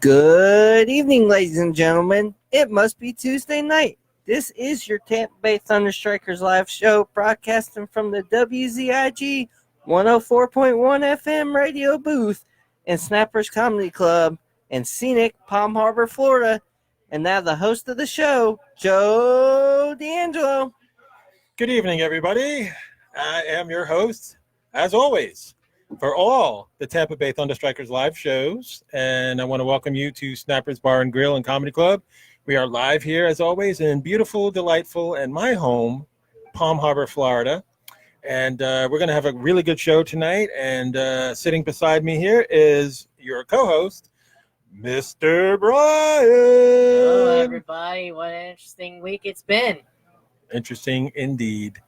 Good evening, ladies and gentlemen. It must be Tuesday night. This is your Tampa Bay Thunderstrikers live show, broadcasting from the WZIG 104.1 FM radio booth in Snappers Comedy Club in scenic Palm Harbor, Florida. And now the host of the show, Joe D'Angelo. Good evening, everybody. I am your host, as always, for all the Tampa Bay Thunderstrikers live shows. And I want to welcome you to Snappers Bar and Grill and Comedy Club. We are live here, as always, in beautiful, delightful, and my home, Palm Harbor, Florida. And we're going to have a really good show tonight. And sitting beside me here is your co-host, Mr. Brian. Hello, everybody. What an interesting week it's been. Interesting indeed.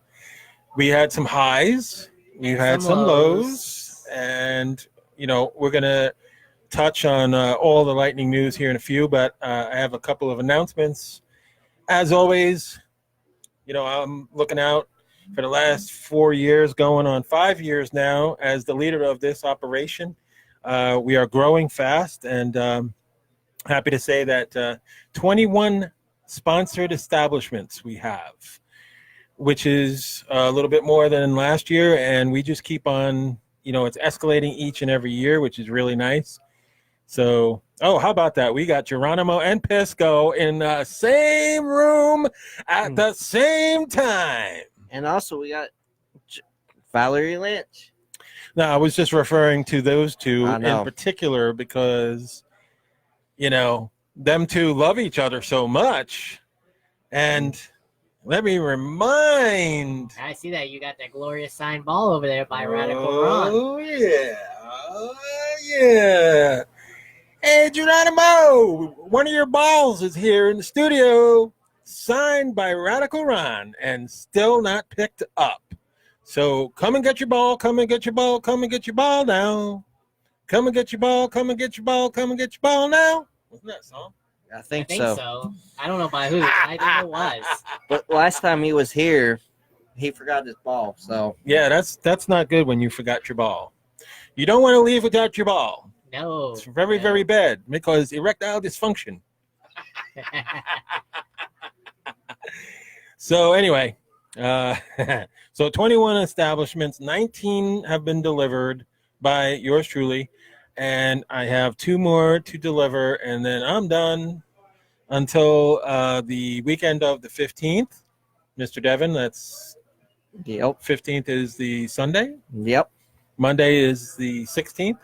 We had some highs. We've had some lows. And, you know, we're going to touch on all the lightning news here in a few, but I have a couple of announcements. As always, you know, I'm looking out for the last 4 years, going on 5 years now as the leader of this operation. We are growing fast, and happy to say that 21 sponsored establishments we have, which is a little bit more than last year, and we just keep on, you know, it's escalating each and every year, which is really nice. So, how about that? We got Geronimo and Pisco in the same room at the same time. And also we got Valerie Lynch. No, I was just referring to those two in particular because, you know, them two love each other so much. And let me remind. I see that you got that glorious signed ball over there by Radical Ron. Oh, yeah. Oh, yeah. Hey, Geronimo, one of your balls is here in the studio, signed by Radical Ron, and still not picked up. So come and get your ball, come and get your ball, come and get your ball now. Come and get your ball, come and get your ball, come and get your ball now. Wasn't that song? I think so. I don't know by who. I think it was. But last time he was here, he forgot his ball. So yeah, that's not good when you forgot your ball. You don't want to leave without your ball. No. It's very, very bad because erectile dysfunction. So anyway, so 21 establishments, 19 have been delivered by yours truly. And I have 2 more to deliver, and then I'm done until the weekend of the 15th. Mr. Devin, that's 15th is the Sunday? Yep. Monday is the 16th?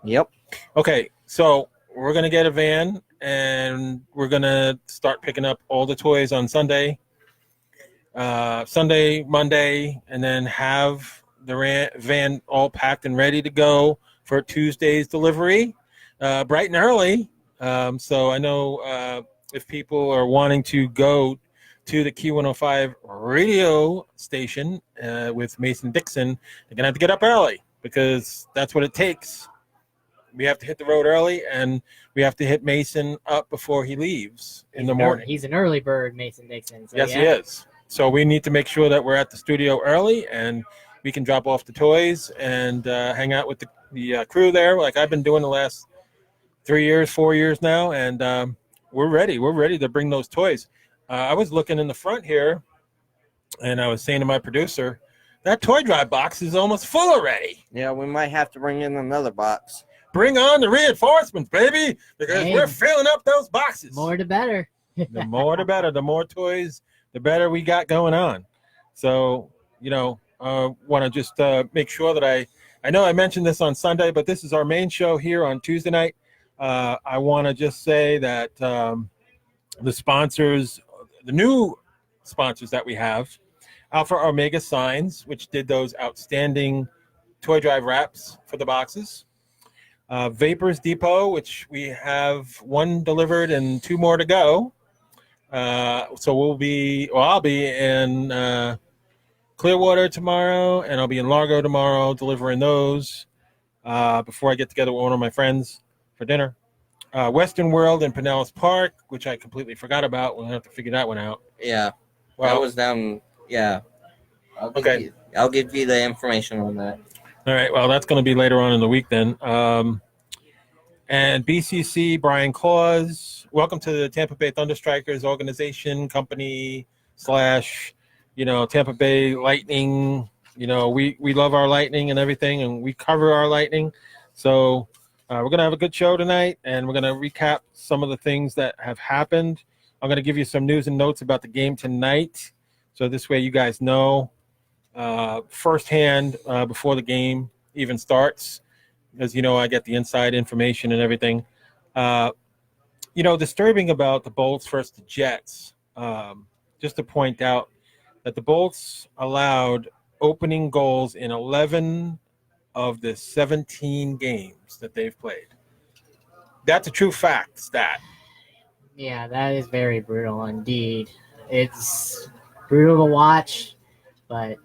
Yep. Okay, so we're going to get a van, and we're going to start picking up all the toys on Sunday, Monday, and then have the van all packed and ready to go for Tuesday's delivery, bright and early. So I know if people are wanting to go to the Q105 radio station with Mason Dixon, they're going to have to get up early because that's what it takes. We have to hit the road early, and we have to hit Mason up before he leaves in the morning. He's an early bird, Mason Dixon. So yes, he is. So we need to make sure that we're at the studio early, and we can drop off the toys and hang out with the crew there, like I've been doing the last 4 years now, and we're ready to bring those toys. I was looking in the front here, and I was saying to my producer, that toy drive box is almost full already. Yeah, we might have to bring in another box. Bring on the reinforcements, baby, because we're filling up those boxes. More the better. The more the better. The more toys, the better we got going on. So, you know, want to just make sure that I know I mentioned this on Sunday, but this is our main show here on Tuesday night. I want to just say that the sponsors, the new sponsors that we have, Alpha Omega Signs, which did those outstanding toy drive wraps for the boxes. Vapors Depot, which we have 1 delivered and 2 more to go. So I'll be in Clearwater tomorrow, and I'll be in Largo tomorrow delivering those before I get together with one of my friends for dinner. Western World in Pinellas Park, which I completely forgot about. We'll have to figure that one out. Yeah. Well, that was down. Yeah. Okay. I'll give you the information on that. All right. Well, that's going to be later on in the week then. And BCC, Brian Claus. Welcome to the Tampa Bay Thunderstrikers organization, company / Tampa Bay Lightning. We love our Lightning and everything, and we cover our Lightning. So we're going to have a good show tonight, and we're going to recap some of the things that have happened. I'm going to give you some news and notes about the game tonight. So this way you guys know firsthand before the game even starts. Because, I get the inside information and everything. Disturbing about the Bolts versus the Jets, just to point out that the Bolts allowed opening goals in 11 of the 17 games that they've played. That's a true fact stat. Yeah, that is very brutal indeed. It's brutal to watch, but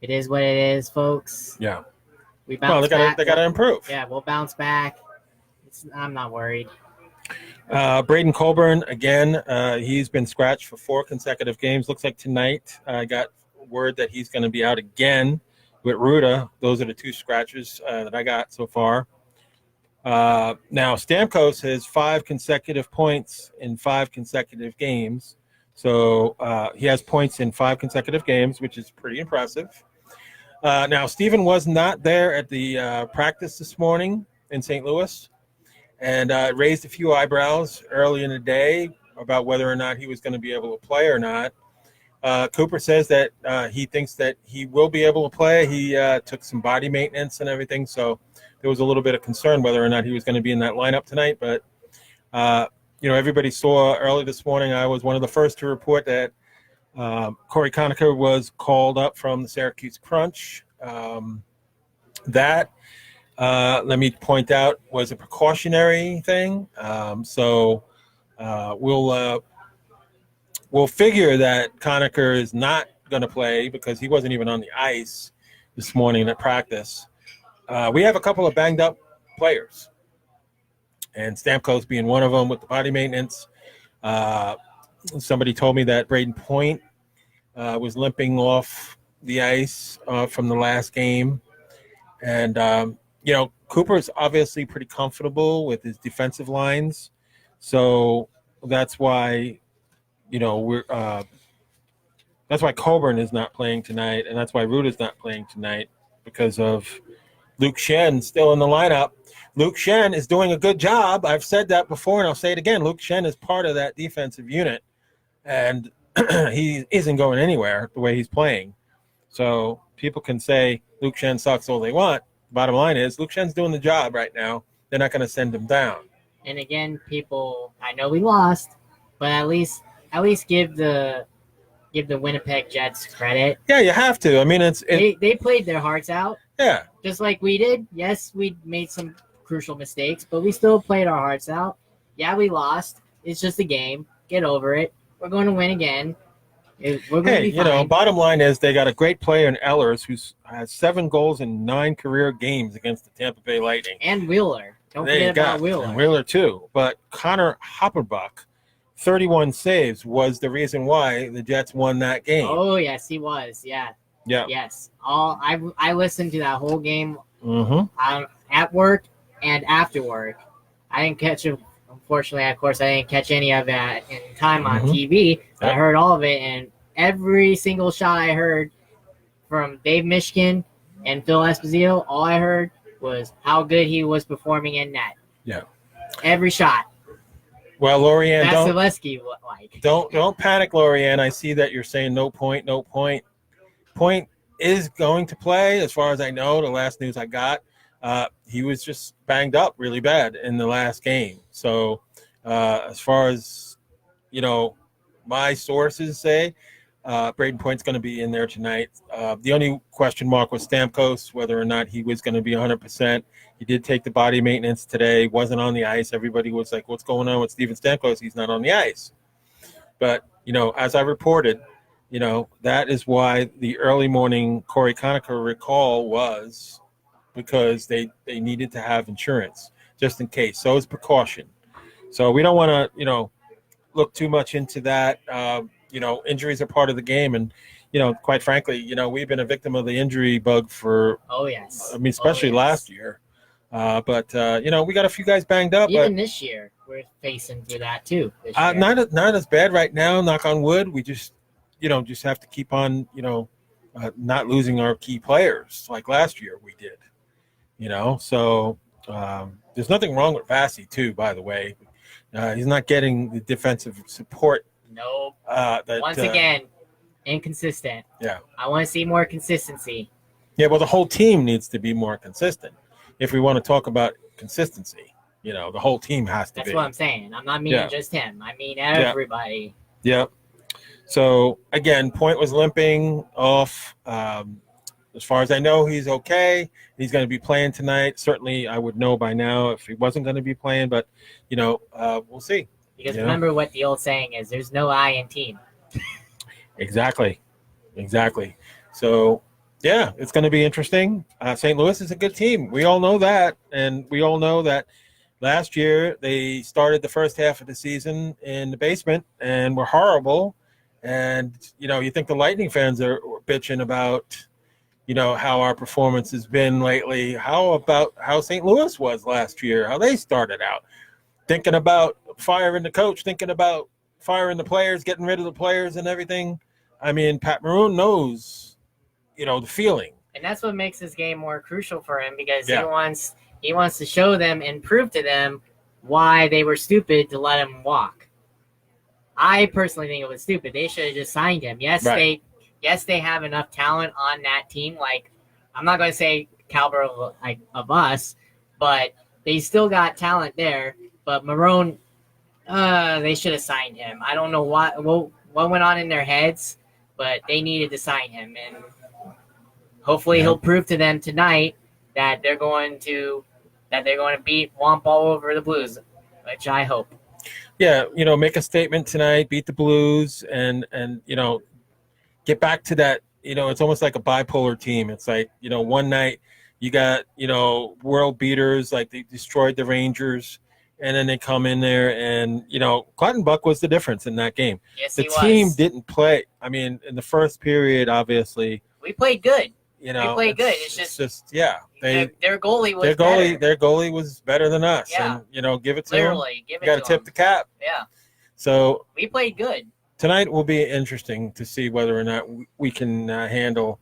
it is what it is, folks. Yeah. We bounce back. They got to improve. Yeah, we'll bounce back. I'm not worried. Braden Colburn, again, he's been scratched for 4 consecutive games. Looks like tonight I got word that he's going to be out again with Ruda. Those are the 2 scratches that I got so far. Now, Stamkos has 5 consecutive points in 5 consecutive games. So he has points in 5 consecutive games, which is pretty impressive. Now, Steven was not there at the practice this morning in St. Louis, and raised a few eyebrows early in the day about whether or not he was going to be able to play or not. Cooper says that he thinks that he will be able to play. He took some body maintenance and everything, so there was a little bit of concern whether or not he was going to be in that lineup tonight. But, everybody saw early this morning, I was one of the first to report that Corey Conacher was called up from the Syracuse Crunch. Let me point out, was a precautionary thing. We'll figure that Conacher is not going to play because he wasn't even on the ice this morning at practice. We have a couple of banged up players, and Stamkos being one of them with the body maintenance. Somebody told me that Braden Point was limping off the ice from the last game. And, Cooper's obviously pretty comfortable with his defensive lines. So that's why, that's why Coburn is not playing tonight. And that's why Ruda's not playing tonight, because of Luke Shen still in the lineup. Luke Shen is doing a good job. I've said that before, and I'll say it again. Luke Shen is part of that defensive unit, and he isn't going anywhere the way he's playing. So people can say Luke Shen sucks all they want. Bottom line is Luke Shen's doing the job right now. They're not going to send him down. And again, people, I know we lost, but at least give the Winnipeg Jets credit. Yeah, you have to. I mean, they played their hearts out. Yeah. Just like we did. Yes, we made some crucial mistakes, but we still played our hearts out. Yeah, we lost. It's just a game. Get over it. We're going to win again. We're going to be fine. Bottom line is they got a great player in Ehlers who has 7 goals in 9 career games against the Tampa Bay Lightning. And Wheeler. Don't forget about Wheeler. And Wheeler, too. But Connor Hoppenbach, 31 saves, was the reason why the Jets won that game. Oh, yes, he was. Yeah. Yeah. Yes. I listened to that whole game at work and after work. I didn't catch it. Unfortunately, of course, I didn't catch any of that in time on TV. But I heard all of it, and every single shot I heard from Dave Mishkin and Phil Esposito, all I heard was how good he was performing in net. Yeah. Every shot. Well, Lorianne, don't panic, Lorianne. I see that you're saying no point. Point is going to play, as far as I know. The last news I got, he was just banged up really bad in the last game. So as far as, my sources say, Braden Point's going to be in there tonight. The only question mark was Stamkos, whether or not he was going to be 100%. He did take the body maintenance today, wasn't on the ice. Everybody was like, what's going on with Steven Stamkos? He's not on the ice. But, as I reported, that is why the early morning Corey Conacher recall was because they needed to have insurance just in case. So it's precaution. So we don't want to, look too much into that. Injuries are part of the game. And, quite frankly, we've been a victim of the injury bug for, oh, yes. I mean, especially last year. But we got a few guys banged up. Even this year, we're facing through that too. This year. Not as bad right now. Knock on wood. We just have to keep on, not losing our key players like last year we did. So there's nothing wrong with Vassie too. By the way, he's not getting the defensive support. Nope. Once again, inconsistent. Yeah. I want to see more consistency. Yeah, well, the whole team needs to be more consistent. If we want to talk about consistency, the whole team has to be. That's what I'm saying. I'm not meaning just him. I mean everybody. Yeah. So, again, Point was limping off. As far as I know, he's okay. He's going to be playing tonight. Certainly, I would know by now if he wasn't going to be playing, but, we'll see. Because remember what the old saying is, there's no I in team. Exactly. So, yeah, it's going to be interesting. St. Louis is a good team. We all know that. And we all know that last year they started the first half of the season in the basement and were horrible. And, you think the Lightning fans are bitching about, how our performance has been lately. How about how St. Louis was last year, how they started out? Thinking about firing the coach, thinking about firing the players, getting rid of the players and everything. I mean, Pat Maroon knows, the feeling. And that's what makes this game more crucial for him because he wants to show them and prove to them why they were stupid to let him walk. I personally think it was stupid. They should have just signed him. Yes, right. They have enough talent on that team. Like, I'm not going to say caliber of us, but they still got talent there. But Marone, they should have signed him. I don't know what went on in their heads, but they needed to sign him. And hopefully he'll prove to them tonight that they're going to beat Womp all over the Blues, which I hope. Yeah, make a statement tonight, beat the Blues, and get back to that. It's almost like a bipolar team. It's like, one night you got, world beaters, like they destroyed the Rangers, and then they come in there and, Cotton Buck was the difference in that game. Yes, the team didn't play. I mean, in the first period, obviously. We played good. We played good. It's just their goalie was better. Their goalie was better than us. Yeah. And, give it to Literally, him. You got to tip the cap. Yeah. So we played good. Tonight will be interesting to see whether or not we can handle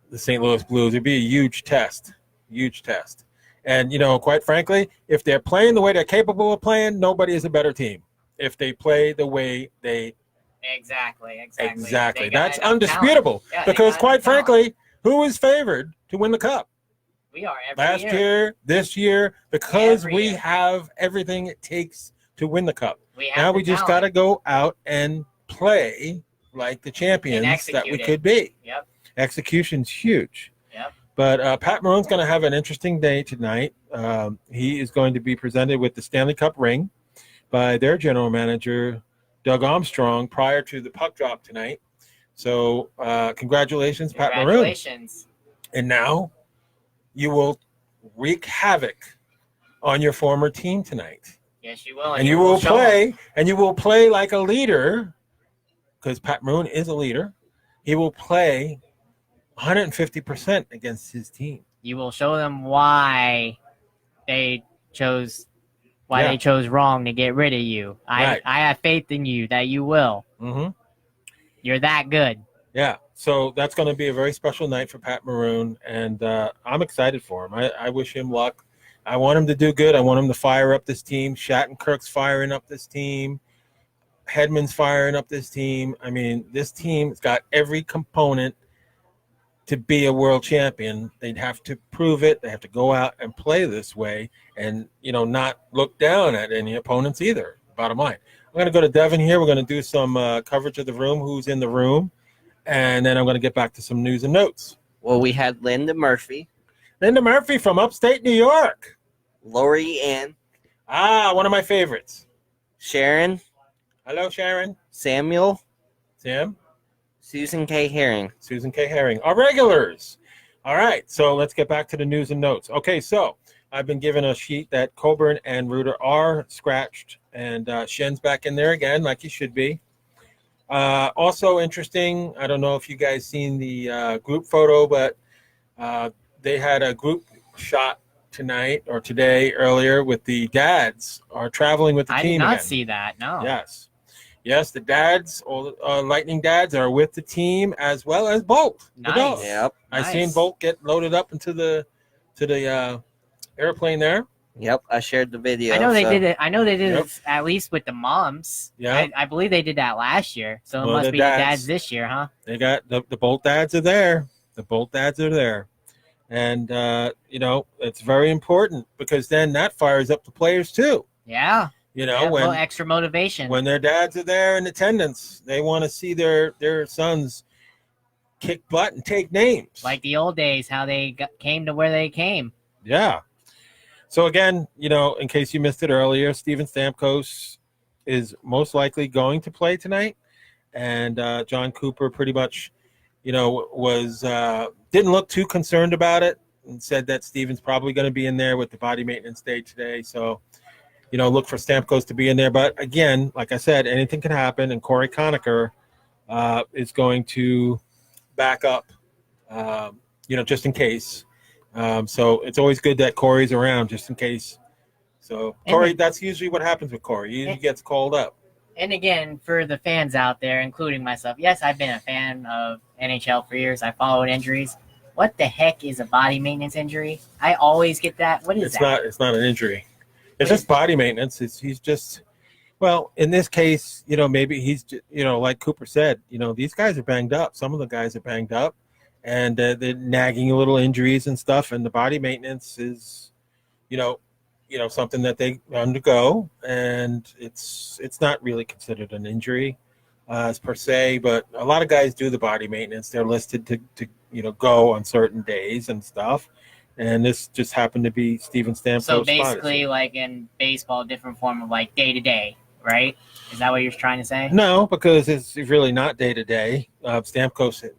the St. Louis Blues. It'd be a huge test. And, quite frankly, if they're playing the way they're capable of playing, nobody is a better team. If they play the way they Exactly. That's undisputable. Yeah, because, quite frankly, who is favored to win the Cup? We are last year, this year, because we have everything it takes to win the Cup. Now we just got to go out and play like the champions that we could be. Yep. Execution's huge. Yep. But Pat Maroon's going to have an interesting day tonight. He is going to be presented with the Stanley Cup ring by their general manager, Doug Armstrong, prior to the puck drop tonight. So congratulations, Pat Maroon. Congratulations. And now you will wreak havoc on your former team tonight. Yes, you will. And you will play, and you will play like a leader, because Pat Maroon is a leader. He will play 150% against his team. You will show them why they chose wrong to get rid of you. I have faith in you that you will. Mm-hmm. You're that good. Yeah. So that's going to be a very special night for Pat Maroon, and I'm excited for him. I wish him luck. I want him to do good. I want him to fire up this team. Shattenkirk's firing up this team. Hedman's firing up this team. I mean, this team's got every component to be a world champion. They'd have to prove it. They have to go out and play this way and, not look down at any opponents either, bottom line. I'm going to go to Devin here. We're going to do some coverage of the room, who's in the room, and then I'm going to get back to some news and notes. Well, we had Linda Murphy from upstate New York. Lori Ann. One of my favorites. Sharon. Hello, Sharon. Samuel. Sam. Susan K. Herring. Our regulars. All right, so let's get back to the news and notes. Okay, so I've been given a sheet that Coburn and Reuter are scratched, and Shen's back in there again, like he should be. Also interesting, I don't know if you guys seen the group photo, but they had a group shot tonight or today earlier with the dads are traveling with the I team did not again. see that. No. Yes, the dads, all the Lightning dads are with the team as well as Bolt. the dog. Nice. Yep. I Nice. seen Bolt get loaded up into the airplane there. Yep. I shared the video. I know they so- did it. I know they did Yep. it at least with the moms. Yeah. I believe they did that last year. So it Well, must the be the dads. dads this year, huh? They got the Bolt dads are there. The Bolt dads are there. And, it's very important because then that fires up the players too. Yeah. You Yeah, know, a little extra motivation. when their dads are there in attendance, they want to see their sons kick butt and take names. Like the old days, how they came to where they came. Yeah. So again, in case you missed it earlier, Steven Stamkos is most likely going to play tonight, and John Cooper pretty much, was didn't look too concerned about it and said that Steven's probably going to be in there with the body maintenance day today. So, look for Stamkos to be in there. But again, like I said, anything can happen, and Corey Conacher is going to back up, just in case. So it's always good that Corey's around just in case. So Corey, that's usually what happens with Corey. He gets called up. And again, for the fans out there, including myself, yes, I've been a fan of NHL for years. I followed injuries. What the heck is a body maintenance injury? I always get that. What is that? It's not an injury. It's just body maintenance. He's just, well, in this case, maybe he's, like Cooper said, these guys are banged up. Some of the guys are banged up, and they're nagging little injuries and stuff. And the body maintenance is, something that they undergo, and it's not really considered an injury as per se. But a lot of guys do the body maintenance. They're listed to go on certain days and stuff. And this just happened to be Steven Stamkos. So basically, like in baseball, different form of like day to day, right? Is that what you're trying to say? No, because it's really not day to day. Stamkos,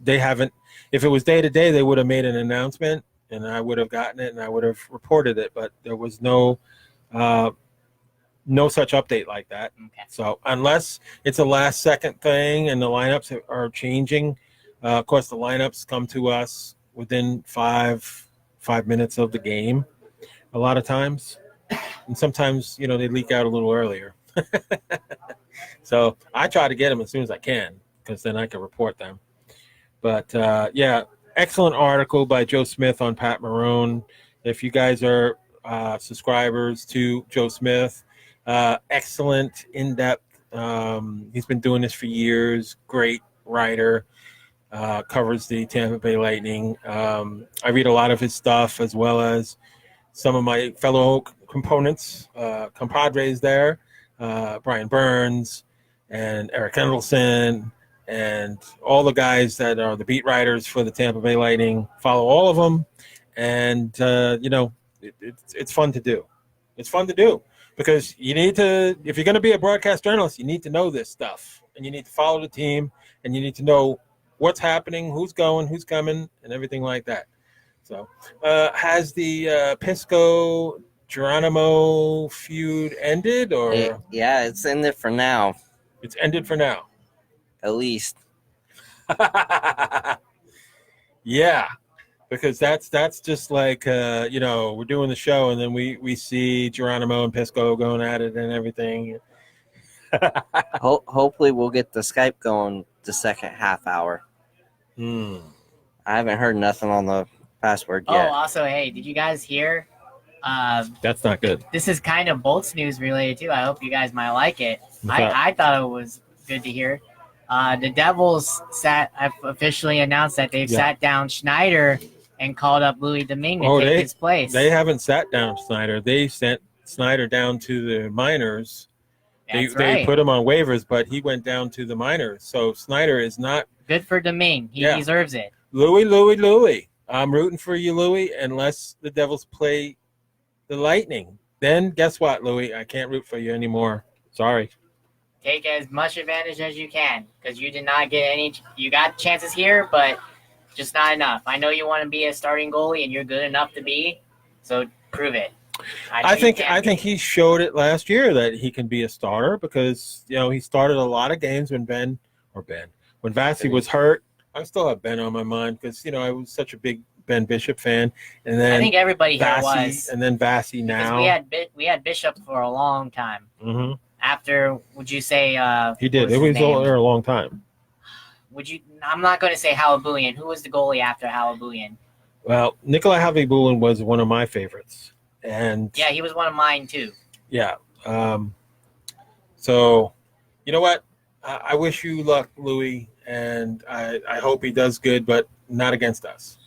they haven't. If it was day to day, they would have made an announcement, and I would have gotten it, and I would have reported it. But there was no such update like that. Okay. So unless it's a last second thing and the lineups are changing, of course the lineups come to us within five minutes of the game a lot of times, and sometimes they leak out a little earlier. So I try to get them as soon as I can, because then I can report them. But excellent article by Joe Smith on Pat Marone. If you guys are subscribers to Joe Smith, excellent, in-depth. He's been doing this for years. Great writer. Covers the Tampa Bay Lightning. I read a lot of his stuff, as well as some of my fellow compadres there, Brian Burns and Eric Endelson, and all the guys that are the beat writers for the Tampa Bay Lightning. Follow all of them, and it's fun to do. It's fun to do because you need to. If you're going to be a broadcast journalist, you need to know this stuff, and you need to follow the team, and you need to know what's happening, who's going, who's coming, and everything like that. So, has the Pisco Geronimo feud ended, or yeah, it's ended for now. It's ended for now. At least. Yeah, because that's just like we're doing the show, and then we see Geronimo and Pisco going at it and everything. Hopefully we'll get the Skype going the second half hour. I haven't heard nothing on the password yet. Oh, also, hey, did you guys hear? That's not good. This is kind of Bolts news related too. I hope you guys might like it. What's that? I thought it was good to hear. The Devils have officially announced that they've sat down Schneider and called up Louis Domingue to take his place. They haven't sat down Snyder. They sent Snyder down to the minors. That's They right. put him on waivers, but he went down to the minors. So Snyder is not. Good for Domingue. He deserves it. Louis. I'm rooting for you, Louis, unless the Devils play the Lightning. Then guess what, Louis? I can't root for you anymore. Sorry. Take as much advantage as you can, because you did not get any. You got chances here, but just not enough. I know you want to be a starting goalie, and you're good enough to be. So prove it. I think he showed it last year that he can be a starter, because he started a lot of games when when Vassy was hurt. I still have Ben on my mind because I was such a big Ben Bishop fan, and then I think everybody here Vassy, was. and then Vassy now. Because we had Bishop for a long time. Mm-hmm. After, would you say? He did. It was there a long time. I'm not going to say Halabuyan. Who was the goalie after Halabuyan? Well, Nikolai Havibulin was one of my favorites, and yeah, he was one of mine too. Yeah. So, you know what? I wish you luck, Louis, and I hope he does good, but not against us.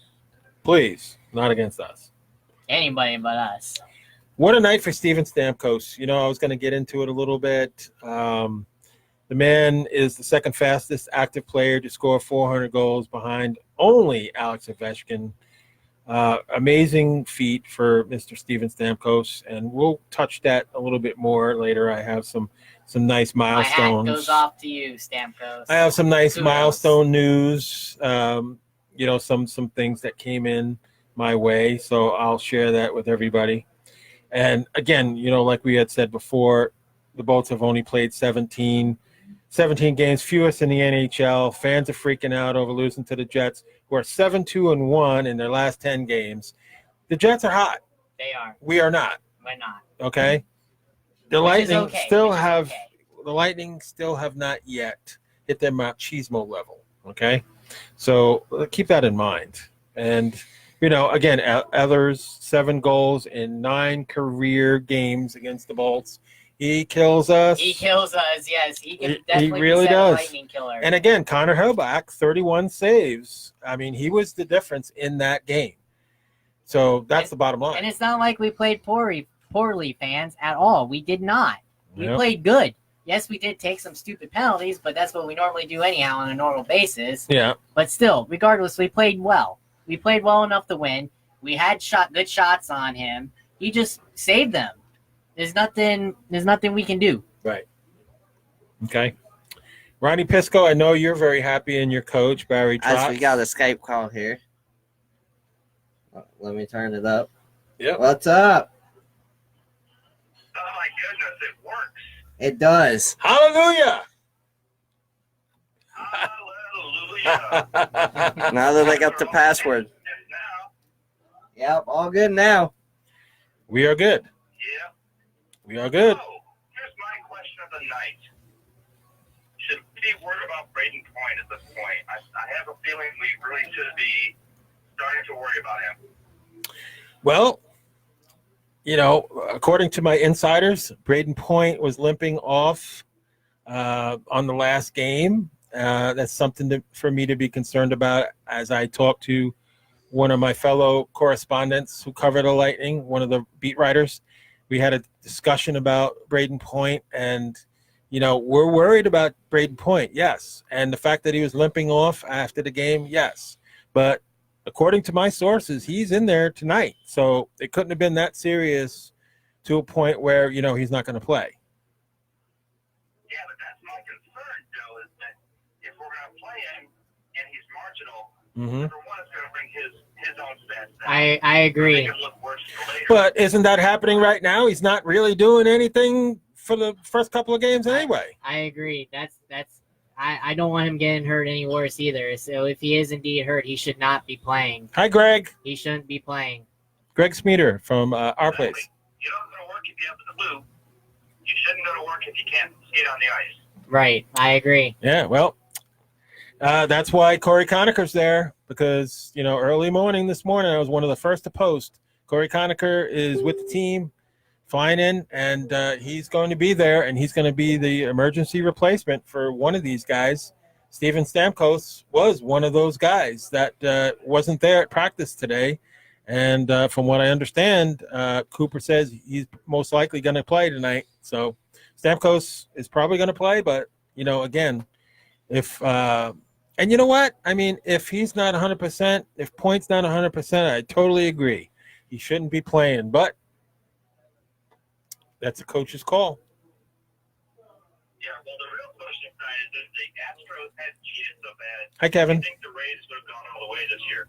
Please, not against us. Anybody but us. What a night for Steven Stamkos. You know, I was going to get into it a little bit. The man is the second fastest active player to score 400 goals behind only Alex Ovechkin. Amazing feat for Mr. Steven Stamkos, and we'll touch that a little bit more later. I have some nice milestones. My hat goes off to you, Stamkos. I have some nice Kudos. milestone news. You know, some things that came in my way, so I'll share that with everybody. And again, you know, like we had said before, the Bolts have only played 17 games, fewest in the NHL. Fans are freaking out over losing to the Jets, who are 7-2-1 in their last 10 games. The Jets are hot. They are. We are not. We're not. Okay. The Which Lightning okay. The Lightning still have not yet hit their machismo level. Okay, so keep that in mind. And you know, again, Ehlers 7 goals in 9 career games against the Bolts. He kills us. He kills us, yes. He can definitely really be a does. lightning killer. And again, Connor Hellback, 31 saves. I mean, he was the difference in that game. So that's the bottom line. And it's not like we played poorly, fans, at all. We did not. We Yep. played good. Yes, we did take some stupid penalties, but that's what we normally do anyhow on a normal basis. Yeah. But still, regardless, we played well. We played well enough to win. We had good shots on him. He just saved them. There's nothing we can do. Right. Okay. Ronnie Pisco, I know you're very happy in your coach, Barry Trotz. As we got a Skype call here. Let me turn it up. Yep. What's up? Oh my goodness, it works. It does. Hallelujah. Hallelujah. Now that I got the password. Now, Yep, all good now. We are good. yeah. We are good. So, here's my question of the night. Should we be worried about Braden Point at this point? I have a feeling we really should be starting to worry about him. Well, you know, according to my insiders, Braden Point was limping off on the last game. That's something for me to be concerned about as I talk to one of my fellow correspondents who cover the Lightning, one of the beat writers. We had a discussion about Braden Point, and, you know, we're worried about Braden Point, yes. And the fact that he was limping off after the game, yes. But according to my sources, he's in there tonight. So it couldn't have been that serious to a point where, you know, he's not going to play. Yeah, but that's my concern, Joe, is that if we're going to play him and he's marginal, number one, it's going to bring his own stats down. I agree. Make him look worse later. But isn't that happening right now? He's not really doing anything for the first couple of games anyway. I agree. I don't want him getting hurt any worse either. So if he is indeed hurt, he should not be playing. Hi, Greg. He shouldn't be playing. Greg Smeater from our Exactly. place. You don't go to work if you have the flu. You shouldn't go to work if you can't skate on the ice. Right. I agree. Yeah, well, that's why Corey Conacher's there, because, you know, early morning this morning, I was one of the first to post. Corey Conacher is with the team, flying in, and he's going to be there, and he's going to be the emergency replacement for one of these guys. Steven Stamkos was one of those guys that wasn't there at practice today. And from what I understand, Cooper says he's most likely going to play tonight. So Stamkos is probably going to play, but, you know, again, if and you know what? I mean, if he's not 100%, if Point's not 100%, I totally agree. He shouldn't be playing, but that's a coach's call. Yeah, well, the real question is if the Astros had cheated so bad, Hi, Kevin. I think the Rays would have gone all the way this year.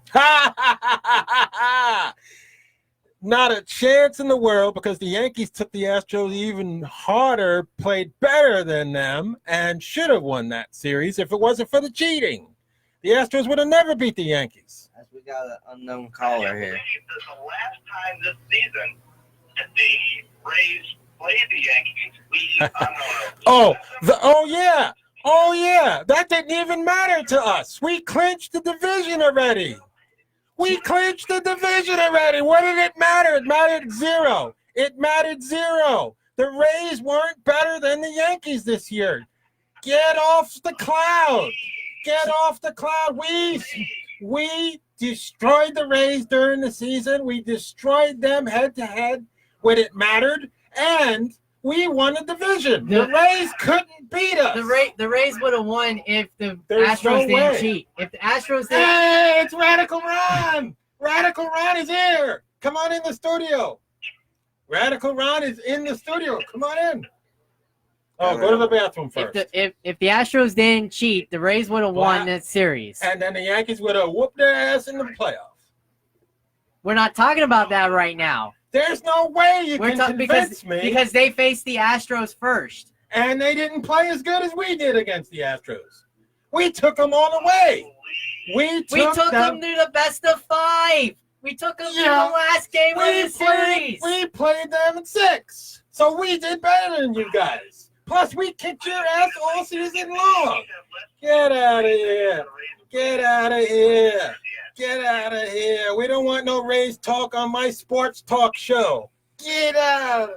Not a chance in the world, because the Yankees took the Astros even harder, played better than them, and should have won that series if it wasn't for the cheating. The Astros would have never beat the Yankees. As we got an unknown I caller believe here. that the last time this season that the Rays played the Yankees, Oh yeah. That didn't even matter to us. We clinched the division already. What did it matter? It mattered zero. The Rays weren't better than the Yankees this year. Get off the cloud. We destroyed the Rays during the season. We destroyed them head to head when it mattered, and we won the division. The Rays couldn't beat us. The Rays would have won if the There's Astros no didn't way. cheat. If the Astros didn't. Hey, it's Radical Ron. Radical Ron is here. Come on in the studio. Radical Ron is in the studio. Come on in. Oh, go to the bathroom first. If the Astros didn't cheat, the Rays would have won that series. And then the Yankees would have whooped their ass in the playoffs. We're not talking about that right now. There's no way you can convince me. Because they faced the Astros first. And they didn't play as good as we did against the Astros. We took them all the way. We took them to the best of 5. We took them to the last game of the series. We played them in 6. So we did better than you guys. Plus, we kicked your ass all season long. Get out of here. We don't want no Rays talk on my sports talk show. Get out.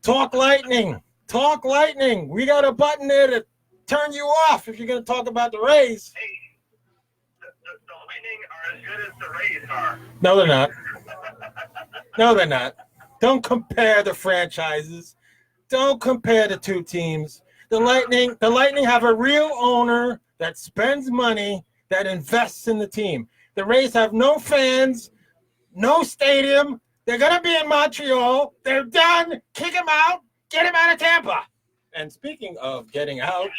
Talk Lightning. We got a button there to turn you off if you're going to talk about the Rays. Hey, the Lightning are as good as the Rays are. No, they're not. Don't compare the franchises. Don't compare the two teams. The Lightning have a real owner that spends money, that invests in the team. The Rays have no fans, no stadium. They're going to be in Montreal. They're done. Kick him out. Get him out of Tampa. And speaking of getting out.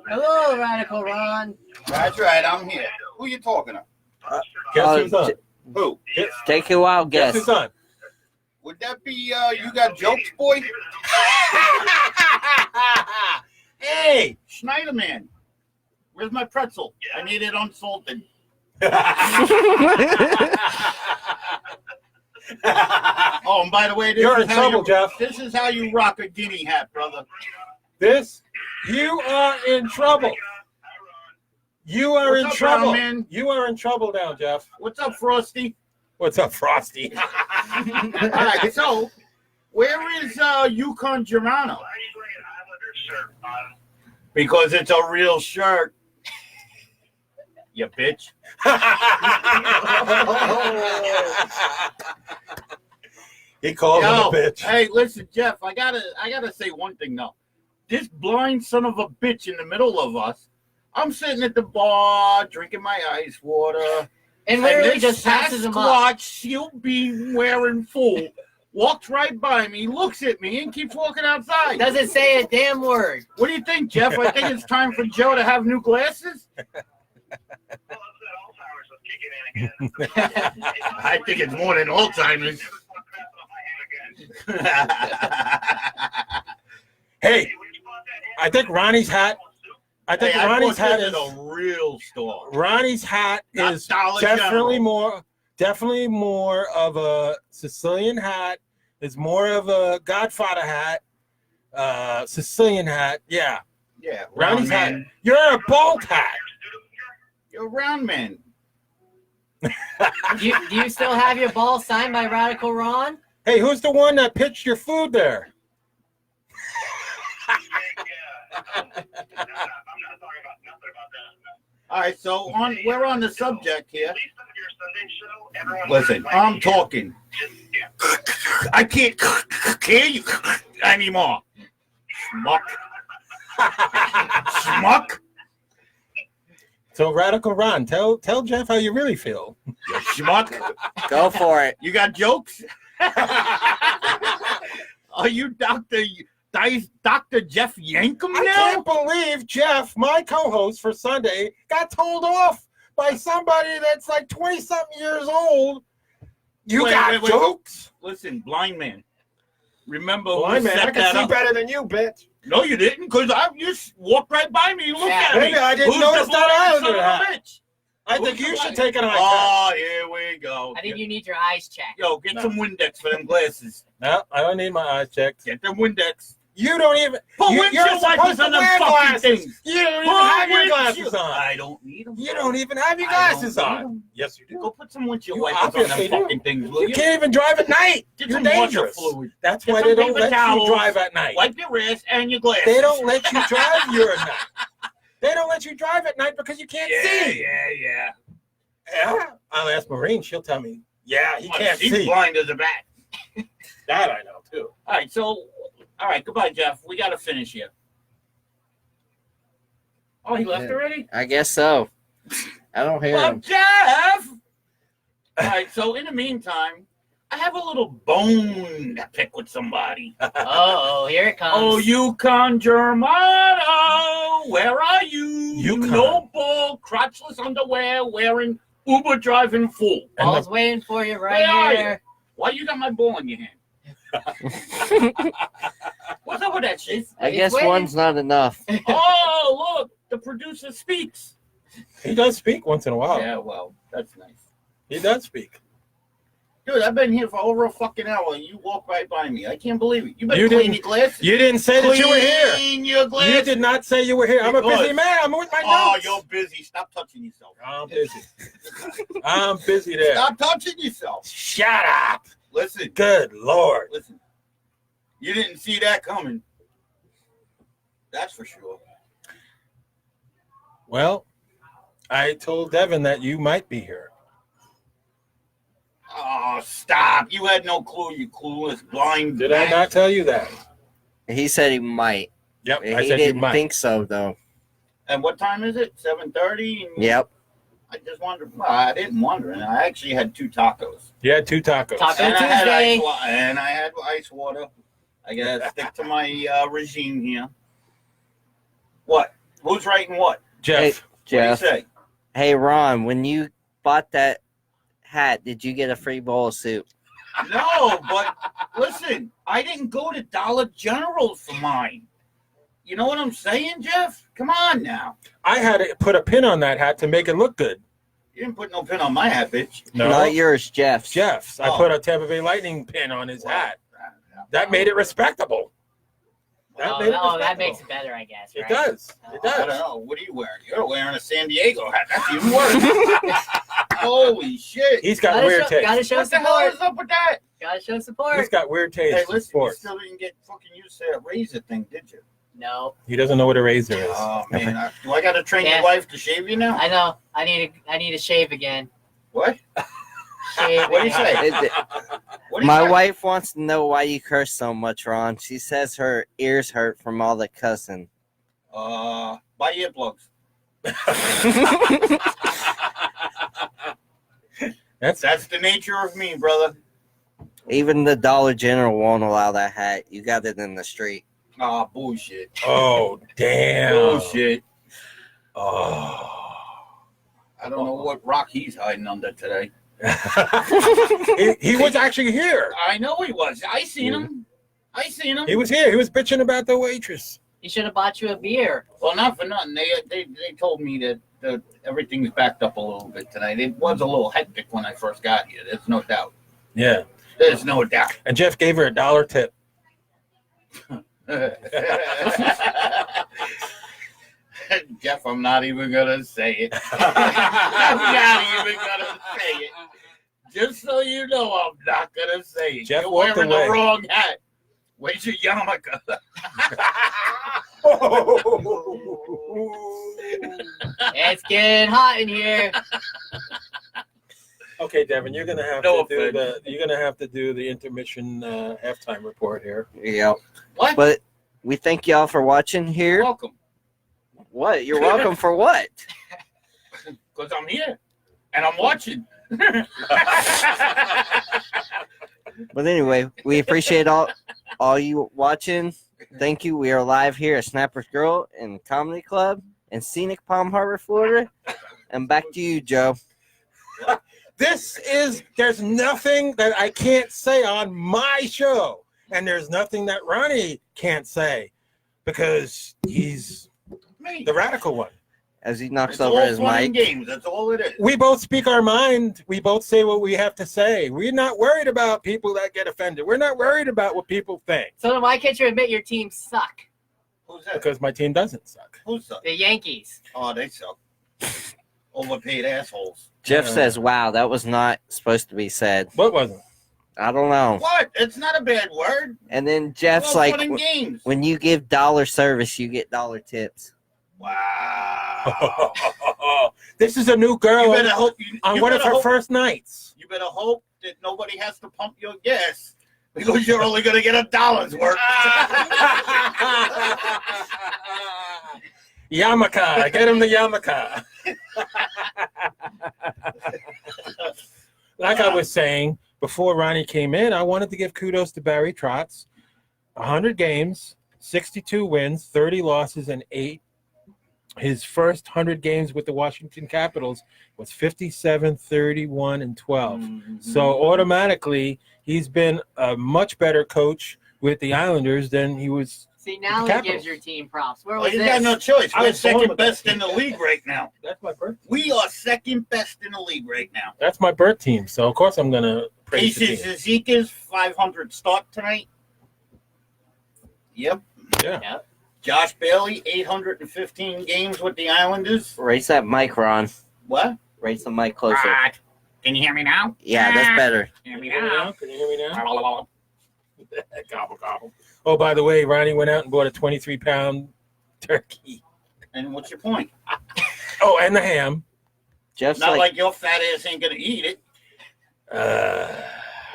Hello, Radical Ron. That's right, I'm here. Who you talking to? Guess who's on? Who? Take a wild Guess guess. who's on? Would that be You Got Jokes, boy? Hey! Schneiderman. Where's my pretzel? I need it unsalted. Oh, and by the way, You're in trouble, Jeff. This is how you rock a guinea hat, brother. You are in trouble. You are What's in up, trouble. Brown man? You are in trouble now, Jeff. What's up, Frosty? What's up, Frosty? All right, so where is Yukon Gerano? Why are you wearing an Islander shirt on? Because it's a real shirt. You bitch. He called him a bitch. Hey, listen, Jeff, I gotta say one thing though. This blind son of a bitch in the middle of us, I'm sitting at the bar drinking my ice water. And literally this just passes him up. Sasquatch, seal beam wearing fool, walks right by me, looks at me, and keeps walking outside. Doesn't say a damn word. What do you think, Jeff? I think it's time for Joe to have new glasses. Well, Alzheimer's was kicking in again. I think it's more than Alzheimer's. Hey, I think Ronnie's hat. Ronnie's hat is a real store. Ronnie's hat Not is Dollar definitely General. more of a Sicilian hat. It's more of a Godfather hat. Sicilian hat. Yeah. Yeah, Ronnie's round hat. man. You're a bolt hat. You're a round man. Do you still have your ball signed by Radical Ron? Hey, who's the one that pitched your food there? I'm not talking about nothing about that. All right, so we're on the subject here. At least on your Sunday show, everyone Listen, was I'm like, talking. yeah. I can't hear you anymore. Schmuck. Schmuck. So Radical Ron, tell Jeff how you really feel. You schmuck. Go for it. You got jokes? Are you Dr. Jeff Yankum I now? can't believe Jeff, my co-host for Sunday, got told off by somebody that's like 20-something years old. You got Wait. jokes? Listen, blind man. Remember Blind who man, set I can that see up? better than you, bitch. No, you didn't, because you walked right by me. You looked at me. Maybe I didn't Who's notice the that blind either, son of a huh? bitch? I think you should take an eye Oh, here we go. I think you need your eyes checked. Yo, get some Windex for them glasses. test. No, I don't need my eyes checked. Get them Windex. You don't even. Put you're windshield supposed wipers to on them wear fucking glasses. things. You don't even Put have your glasses windshield- on. I don't need them. You don't even have your I don't glasses need on. 'em. Yes, you do. Go put some windshield You wipers on obviously them do. fucking things, will You you? can't even drive at night. Get You're some washer dangerous. fluid. That's Get why some they don't paper let towels. you drive at night. Wipe your ass and your glasses. They don't let you drive at night. They don't let you drive at night because you can't see. Yeah. Yeah. I'll ask Maureen. She'll tell me. Yeah, he can't She's see. blind as a bat. That I know too. All right, so, all right, goodbye, Jeff. We got to finish here. Oh, he left already? I guess so. I don't hear Well, him. Jeff! All right, so in the meantime, I have a little bone to pick with somebody. Oh, here it comes. Oh, Yukon Germano, where are you? You Yukon. noble, crotchless underwear wearing Uber driving fool. And Ball's waiting for you right Where are here. Why you got my ball in your hand? What's up with that shit? I He's guess waiting. one's not enough. Oh, look, the producer speaks. He does speak once in a while. Yeah, well, that's nice. He does speak. Dude, I've been here for over a fucking hour and you walk right by me. I can't believe it. You better You clean didn't- your glasses. You didn't say that you were here. Clean your glasses. You did not say you were here. I'm a busy Because- man. I'm with my Oh, notes. you're busy. Stop touching yourself. I'm busy. I'm busy there. Stop touching yourself. Shut up. Listen, Good Lord. listen. You didn't see that coming. That's for sure. Well, I told Devin that you might be here. Oh, stop. You had no clue, you clueless, blind. Did I not tell you that? He said he might. Yep, He I said you didn't might. think so, though. And what time is it? 7:30? Yep. I just wondered. Well, I didn't wonder. And I actually had 2 tacos. You had 2 tacos. Taco And I had Tuesday. ice water. I gotta stick to my regime here. What? Who's writing what? Jeff. Jeff. What do you say? Hey, Ron, when you bought that hat, did you get a free bowl of soup? No, but listen, I didn't go to Dollar General for mine. You know what I'm saying, Jeff? Come on now. I had to put a pin on that hat to make it look good. You didn't put no pin on my hat, bitch. No. Not yours, Jeff's. Jeff's. I Oh. put a Tampa Bay Lightning pin on his hat. That made it respectable. That made it that respectable. makes it better, I guess. It Right? does. It I don't does. know. What are you wearing? You're wearing a San Diego hat. That's even worse. Holy shit. He's got Gotta weird show, taste. gotta show What the hell support. is up with that? Gotta show support. He's got weird taste Hey, in listen, you sports. still didn't get fucking used to that razor thing, did you? No, He doesn't know what a razor is. Oh, man. Do I got to train Yeah. your wife to shave you now? I know. I need to shave again. What? Shave What do you again. say? It- What do you My say? wife wants to know why you curse so much, Ron. She says her ears hurt from all the cussing. Buy earplugs. That's the nature of me, brother. Even the Dollar General won't allow that hat. You got it in the street. Ah, bullshit. Oh, damn. Bullshit. Oh. I don't know what rock he's hiding under today. he was actually here. I know he was. I seen him. He was here. He was bitching about the waitress. He should have bought you a beer. Well, not for nothing. They told me that everything's backed up a little bit tonight. It was a little hectic when I first got here. There's no doubt. Yeah. There's no doubt. And Jeff gave her $1 tip. Jeff, I'm not even gonna say it. I'm not even gonna say it. Just so you know, I'm not gonna say it. Jeff You're walked wearing away. the wrong hat. Where's your yarmulke? It's getting hot in here. Okay, Devin, you're gonna have No to do the intermission halftime report here. Yep. What? But we thank y'all for watching here. Welcome. What? You're welcome for what? Because I'm here. And I'm watching. But anyway, we appreciate all you watching. Thank you. We are live here at Snapper's Girl and Comedy Club in scenic Palm Harbor, Florida. And back to you, Joe. There's nothing that I can't say on my show. And there's nothing that Ronnie can't say because he's Me. the radical one. as he knocks It's over all his fun and mic. games. That's all it is. We both speak our mind. We both say what we have to say. We're not worried about people that get offended. We're not worried about what people think. So then why can't you admit your team suck? Who's that? Because my team doesn't suck. Who's suck? The Yankees. Oh, they suck. Overpaid assholes. Jeff says, "Wow, that was not supposed to be said." What wasn't? I don't know. What? It's not a bad word. And then Jeff's Well, like, fun and games. "When you give dollar service, you get dollar tips." Wow. This is a new girl You better hope on you one of better her hope- first nights. You better hope that nobody has to pump your gas because you're only going to get $1 worth. Yamaka. Get him the Yamaka. Like I was saying, before Ronnie came in, I wanted to give kudos to Barry Trotz. 100 games, 62 wins, 30 losses, and 8. His first 100 games with the Washington Capitals was 57, 31, and 12. Mm-hmm. So automatically, he's been a much better coach with the Islanders than he was. See, now The he Capitals. gives your team props. Where Well, was you this? got no choice. I We're was born second with best that. in the league right now. That's my birth. We are second best in the league right now. That's my birth team. So of course I'm gonna praise the Casey team. Zizeka's 500 start tonight. Yep. Yeah. Yep. Josh Bailey, 815 games with the Islanders. Raise that mic, Ron. What? Raise the mic closer. Can you hear me now? Yeah, that's better. Hear Can me you hear me now? now? Can you hear me now? Gobble, gobble. Oh, by the way, Ronnie went out and bought a 23-pound turkey. And what's your point? Oh, and the ham. Jeff's Not like, like your fat ass ain't gonna eat it.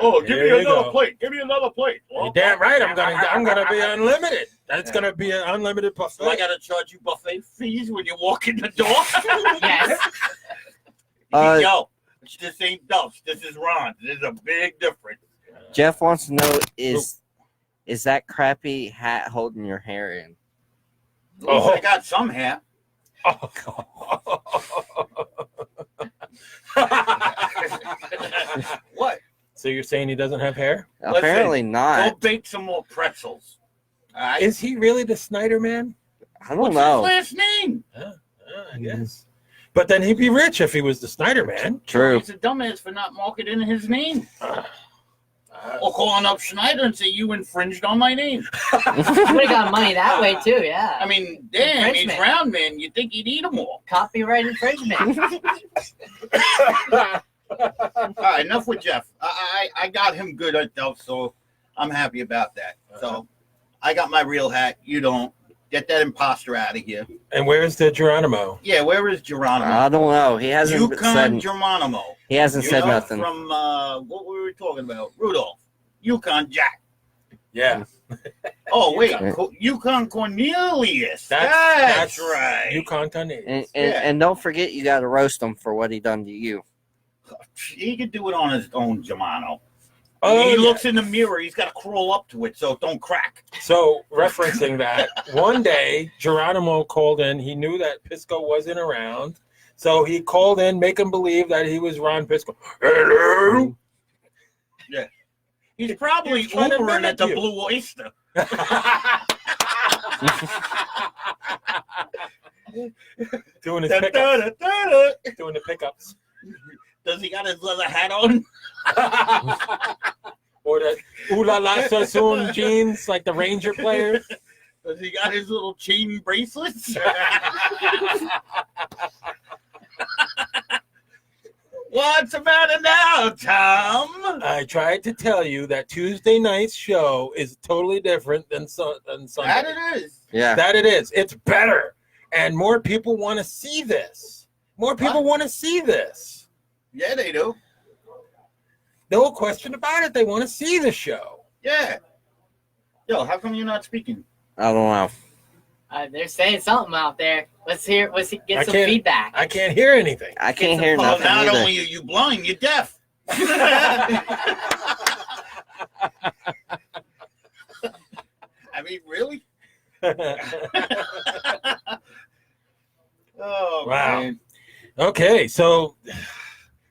Oh, Give me another plate. Give me another plate. You're damn right. I'm gonna be unlimited. That's gonna be an unlimited buffet. So I gotta charge you buffet fees when you walk in the door. Yes. Yo, this ain't Duff's. This is Ron. There's a big difference. Jeff wants to know, is that crappy hat holding your hair in? At least I got some hair. What? So you're saying he doesn't have hair? Apparently Go not. bake some more pretzels. All right? Is he really the Snyder man? I don't What's know. his last name? I guess. But then he'd be rich if he was the Snyder man. True. He's a dumbass for not marketing his name. Or calling up Schneider and say, you infringed on my name. You would have got money that way too, yeah. I mean, damn, he's Infringement. round man. You'd think he'd eat them all. Copyright infringement. All right, enough with Jeff. I got him good at Duff, so I'm happy about that. So I got my real hat. You don't. Get that imposter out of here. And where's the Geronimo? Yeah, where is Geronimo? I don't know. He hasn't Yukon said. Geronimo. He hasn't said know, nothing. From what were we talking about? Rudolph. Yukon Jack. Yeah. Oh, wait. Yukon. Yukon Cornelius. That's right. Yukon Tornadoes. And don't forget, you got to roast him for what he done to you. He could do it on his own, Germano. Oh, He yeah. looks in the mirror. He's got to crawl up to it so it don't crack. So, referencing that, one day Geronimo called in. He knew that Pisco wasn't around. So he called in, make him believe that he was Ron Pisco. Hello? Yeah. He's probably He's trying to Ubering mimic at the you. Blue Oyster. Doing his pickups. Doing the pickups. Does he got his leather hat on? Or the Ooh La La Sassoon jeans like the Ranger players. Does he got his little chain bracelets? What's the matter now, Tom? I tried to tell you that Tuesday night's show is totally different than Sunday. That it is. Yeah. That it is. It's better. And more people want to see this. More people want to see this. Yeah, they do. No question about it. They want to see the show. Yeah. Yo, how come you're not speaking? I don't know. They're saying something out there. Let's hear. Let's I get some can't- feedback. I can't hear anything. I can't hear Well, nothing not either. only are you blind, you're deaf. I mean, really? Oh, Wow. man. Okay, so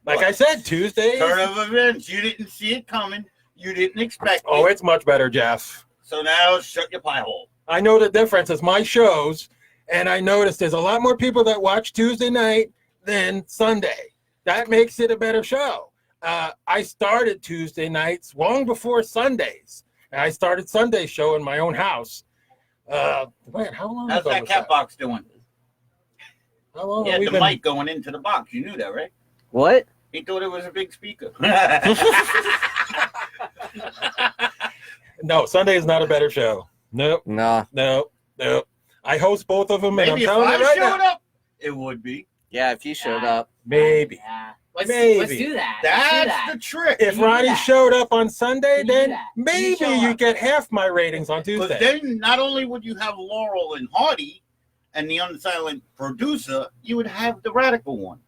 like I said, Tuesday. Turn of events. You didn't see it coming. You didn't expect Oh, it. it's much better, Jeff. So now shut your pie hole. I know the difference. It's my shows, And I noticed there's a lot more people that watch Tuesday night than Sunday. That makes it a better show. I started Tuesday nights long before Sundays. And I started Sunday show in my own house. Man, how long How's ago that was cat box doing? How long He have had we the been? mic going into the box. You knew that, right? What? He thought it was a big speaker. No, Sunday is not a better show. Nope, No. nope, nope. I host both of them, and I'm Maybe if telling I you right showed now, up, it would be. Yeah, if you showed up. maybe. Yeah. Maybe. Let's do that. Let's do That's that. the trick. If You do Ronnie that. showed up on Sunday, You do then that. You maybe show you up. get half my ratings on Because Tuesday. then not only would you have Laurel and Hardy and the unsilent producer, you would have the radical one.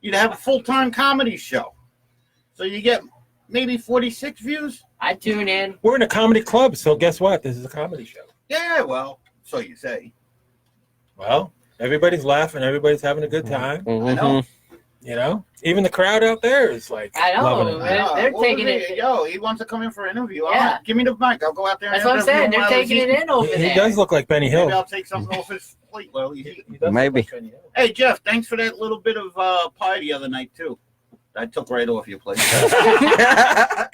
You'd have a full-time comedy show. So you get maybe 46 views. I tune in. We're in a comedy club, so guess what? This is a comedy show. Yeah, well, so you say. Well, everybody's laughing, everybody's having a good time. I know. You know, even the crowd out there is like I know. loving it. They're What taking was it. Yo, he wants to come in for an interview. Yeah. Give me the mic. I'll go out there. That's and what I'm saying. interview They're him while he's taking it eating. in over He there. does look like Benny Hill. Maybe I'll take something off his plate while he's eating. He does look Maybe. like Benny Hill. Hey, Jeff, thanks for that little bit of pie the other night, too. I took right off your plate.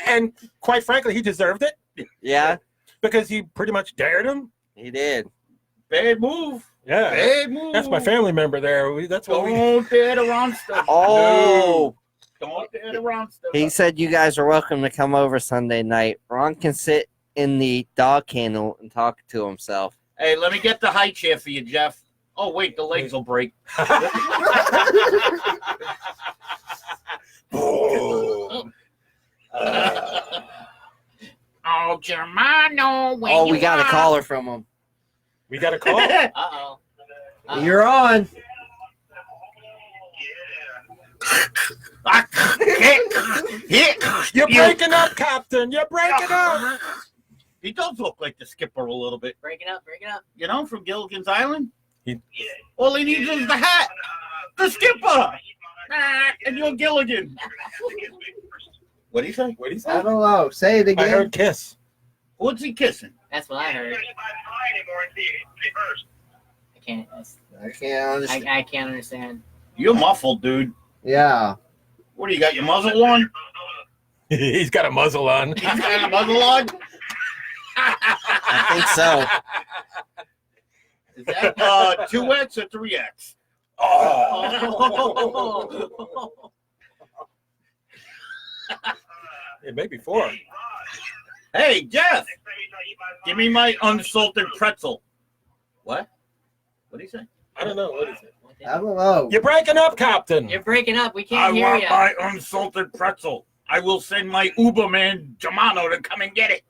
And quite frankly, he deserved it Yeah, because he pretty much dared him. he did. Bad move. Yeah, Bad move. that's my family member there. That's what we. Don't dare to Ronster. Oh, Don't dare to Ronster. he said you guys are welcome to come over Sunday night. Ron can sit in the dog kennel and talk to himself. Hey, let me get the high chair for you, Jeff. Oh, wait, the legs will break. Boom. Oh, Germano. Oh, we got a caller from him. We got a call. Uh-oh. You're on. You're breaking up, Captain. You're breaking up. He does look like the skipper a little bit. Break it up. Break it up. You know, from Gilligan's Island? He- All he needs is the hat. The skipper. And you're Gilligan. What'd he say? What did he say? I don't know. Say it I again. heard kiss. What's he kissing? That's what I heard. I can't. I can't understand. I can't understand. You're muffled, dude. Yeah. What do you got? Your muzzle on? He's got a muzzle on. You got a muzzle on? I think so. Is that 2X or 3X? Oh. It may be 4. Hey, Jeff, give me my unsalted pretzel. What? What did he say? I don't know. What is it? I don't know. You're breaking up, Captain. You're breaking up. We I can't hear want you. my unsalted pretzel. I will send my Uber man, Germano, to come and get it.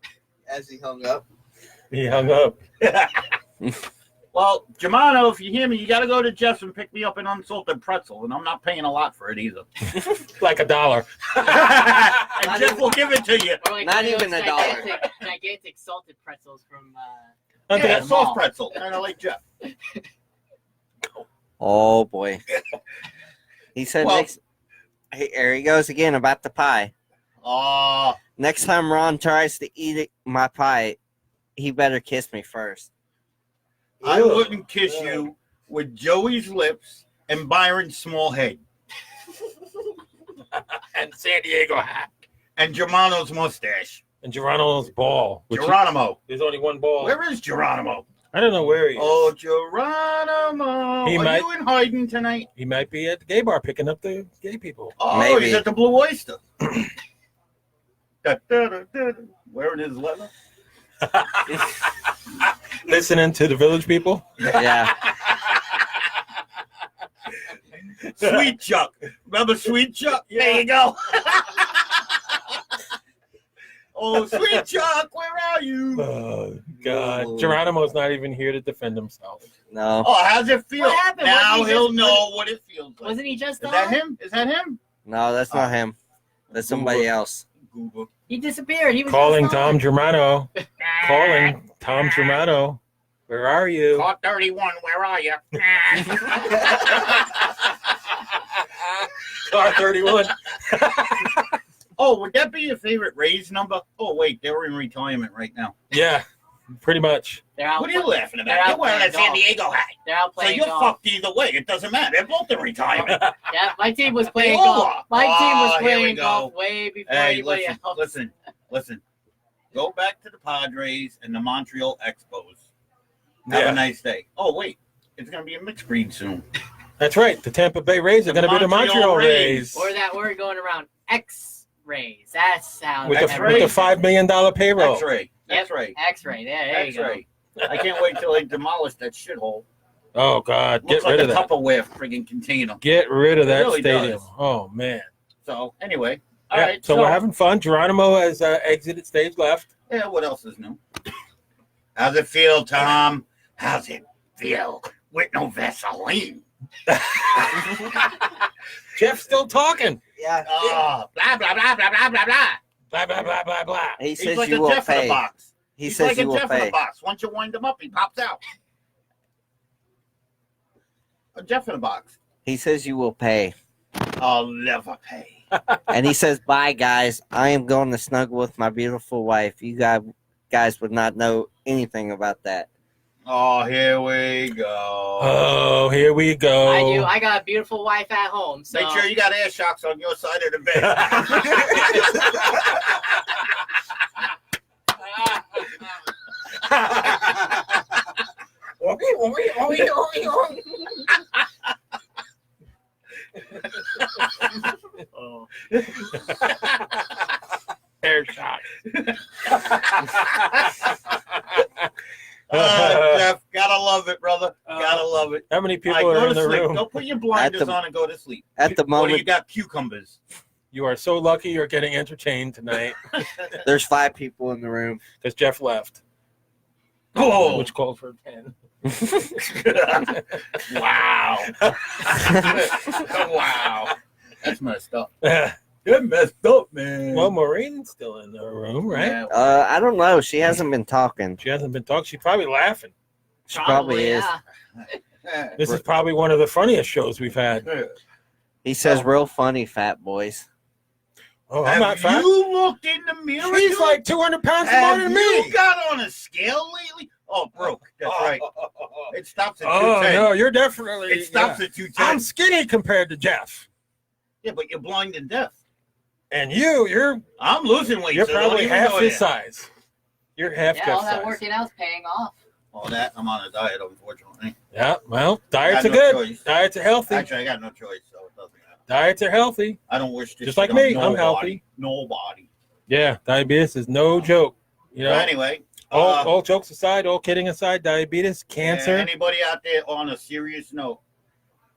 As he hung up. He hung up. Well, Germano, if you hear me, you got to go to Jeff's and pick me up an unsalted pretzel, and I'm not paying a lot for it either. Like $1. And Jeff will give it to you. Or like Not those even $1. Gigantic salted pretzels from. Yeah, the soft mall. pretzel, kind of like Jeff. Oh boy. He said Well- next. Hey, there he goes again about the pie. Oh, Next time Ron tries to eat my pie, he better kiss me first. I wouldn't kiss you with Joey's lips and Byron's small head And San Diego hat. and Germano's mustache. And Geronimo's ball. Geronimo. There's only one ball. Where is Geronimo? I don't know where he is. Oh, Geronimo. He Are might- you in hiding tonight? He might be at the gay bar picking up the gay people. Oh, Maybe. he's at the Blue Oyster. Wearing his leather. Listening to the village people. Yeah. Sweet Chuck. Remember Sweet Chuck? There you go. Oh, Sweet Chuck, where are you? Oh, God. Ooh. Geronimo's not even here to defend himself. No. Oh, how's it feel? What happened? Now Wasn't he he'll just- know what it feels like. Wasn't he just Is on? that him? Is that him? No, that's not him. That's somebody else. Google. He disappeared. He was Calling just Tom on. Germano. Calling Tom Germano. Where are you? Car 31, where are you? Car 31. Oh, would that be your favorite Rays number? Oh, wait, they were in retirement right now. Yeah. Pretty much. They're out. What are you laughing they're about? You're out wearing a playing San golf. Diego hat. They're out So playing you're golf. fucked either way. It doesn't matter. They're both in retirement. Yeah, my team was playing They all golf. are. My team was Oh, here we playing go. golf way before Hey, anybody else. listen. Go back to the Padres and the Montreal Expos. Have Yeah. a nice day. Oh, wait. It's going to be a mixed breed soon. That's right. The Tampa Bay Rays are The going to be the Montreal Montreal Rays. Rays. Or that word going around X-rays. That's how. With X-ray. the $5 million payroll. X-ray. Yep. X-ray. X-ray. There you go. X-ray. I can't wait till they demolish that shithole. Oh, God. Looks Get like rid a of that. Tupperware friggin' container. Get rid of It that really stadium. does. Oh, man. So, anyway. All Yeah, right. so we're having fun. Geronimo has exited stage left. Yeah, what else is new? How's it feel, Tom? How's it feel with no Vaseline? Jeff's still talking. Yeah. Oh, blah, blah, blah, blah, blah, blah, blah. Blah, blah, blah, blah, blah. He He's says like you a will Jeff in a pay. box. He He's says like you a will Jeff in pay. a box. Once you wind him up, he pops out. A Jeff in a box. He says you will pay. I'll never pay. And he says, bye, guys. I am going to snuggle with my beautiful wife. You guys would not know anything about that. Oh, here we go. Oh, here we go. I do. I got a beautiful wife at home. So. Make sure you got air shocks on your side of the Oh. Air shot. Jeff, gotta love it, brother. Gotta love it. How many people All right, are go in to the sleep. room? Go put your blinders the- on and go to sleep. At the Or you moment, got cucumbers. You are so lucky you're getting entertained tonight there's 5 people in the room. because Jeff left, Oh, which called for 10. wow. Wow. That's messed up. You're messed up, man. Well, Maureen's still in the room, right? Yeah. I don't know. She hasn't been talking. She hasn't been talking. She's probably laughing. She probably is. Yeah. This is probably one of the funniest shows we've had. He says, real funny, fat boys. Oh, I'm not Have fat. you looked in the mirror? She's dude? like 200 pounds more Have than you me. got on a scale lately? Oh, broke. That's right. It stops at Oh, 210. no, you're definitely. It stops yeah. at 210. I'm skinny compared to Jeff. Yeah, but you're blind and deaf. And you're I'm losing weight. you're so don't probably even half go his there. size. You're half Yeah, all Jeff's that size. working out's paying off. All that, I'm on a diet, unfortunately. Yeah, well, diets I are got no good. choice. Diets are healthy. Actually, I got no choice, so it doesn't matter. Diets are healthy. I don't wish this Just shit like me, on I'm nobody. healthy. Nobody. Yeah, diabetes is no joke. You know, But anyway, all jokes aside, all kidding aside, diabetes, cancer. anybody out there on a serious note,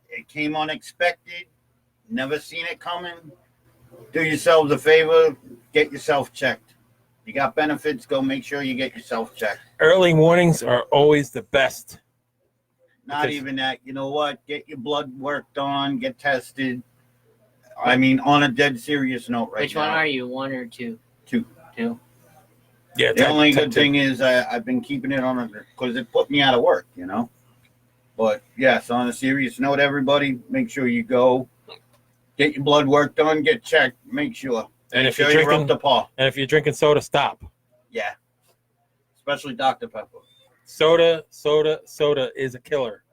it came unexpected. Never seen it coming. Do yourselves a favor. Get yourself checked. You got benefits, go make sure you get yourself checked. Early warnings are always the best. Not Because- even that. You know what? Get your blood work done. Get tested. I mean, on a dead serious note right Which now. one are you? 1 or 2? 2. 2. Yeah, The only type good two. thing is I've been keeping it on because it put me out of work, you know. But yes, on a serious note, everybody, make sure you go get your blood work done, get checked, make sure. And Make if you're sure you're drinking, up to par. and if you're drinking soda, stop. Yeah, especially Dr. Pepper. Soda is a killer.